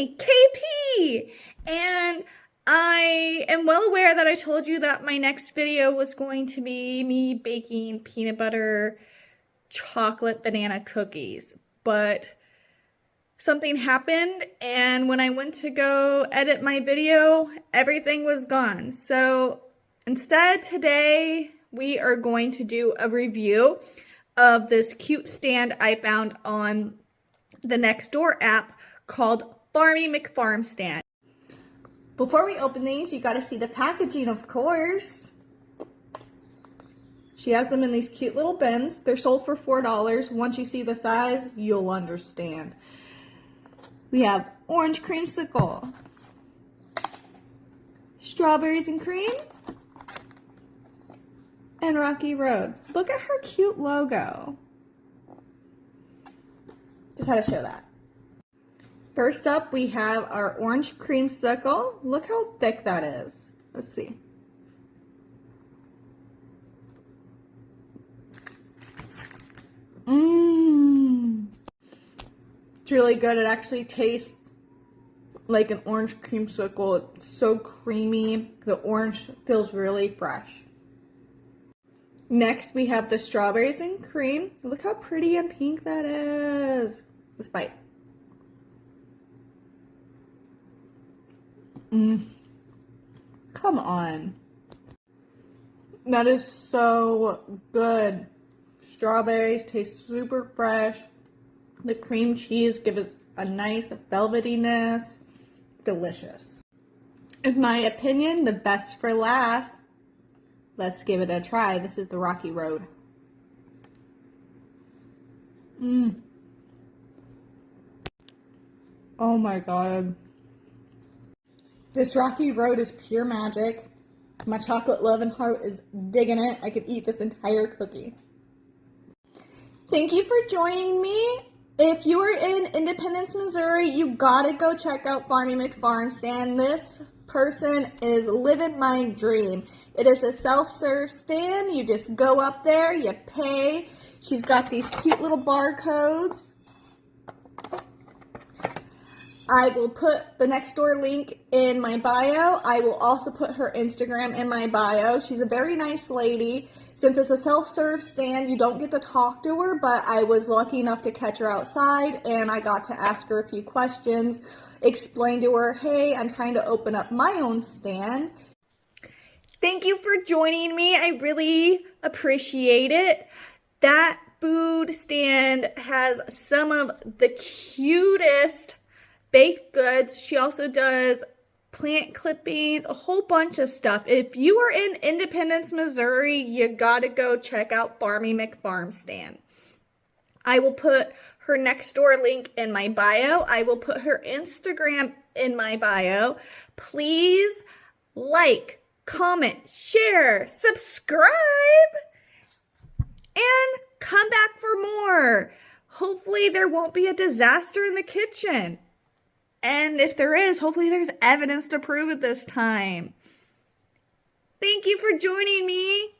me, KP, and I am well aware that I told you that my next video was going to be me baking peanut butter chocolate banana cookies, but something happened, and when I went to go edit my video, everything was gone. So instead, today we are going to do a review of this cute stand I found on the Nextdoor app called Farmie McFarmstand. Before we open these, you gotta see the packaging, of course. She has them in these cute little bins. They're sold for $4. Once you see the size, you'll understand. We have orange creamsicle, strawberries and cream, and Rocky Road. Look at her cute logo. Just had to show that. First up, we have our orange creamsicle. Look how thick that is. Let's see. It's really good. It actually tastes like an orange creamsicle. It's so creamy. The orange feels really fresh. Next, we have the strawberries and cream. Look how pretty and pink that is. Let's bite. Come on. That is so good. Strawberries taste super fresh. The cream cheese gives it a nice velvetyness. Delicious. In my opinion, the best for last. Let's give it a try. This is the Rocky Road. Oh my god. This Rocky Road is pure magic. My chocolate love and heart is digging it. I could eat this entire cookie. Thank you for joining me. If you are in Independence, Missouri, you gotta go check out Farmie McFarmstand. This person is living my dream. It is a self-serve stand. You just go up there, you pay. She's got these cute little barcodes. I will put the Nextdoor link in my bio. I will also put her Instagram in my bio. She's a very nice lady. Since it's a self-serve stand, you don't get to talk to her, but I was lucky enough to catch her outside, and I got to ask her a few questions, explain to her, hey, I'm trying to open up my own stand. Thank you for joining me. I really appreciate it. That food stand has some of the cutest baked goods. She also does plant clippings, a whole bunch of stuff. If you are in Independence, Missouri, you gotta go check out Farmie McFarmstand. I will put her Nextdoor link in my bio. I will put her Instagram in my bio. Please like, comment, share, subscribe, and come back for more. Hopefully there won't be a disaster in the kitchen. And if there is, hopefully there's evidence to prove it this time. Thank you for joining me.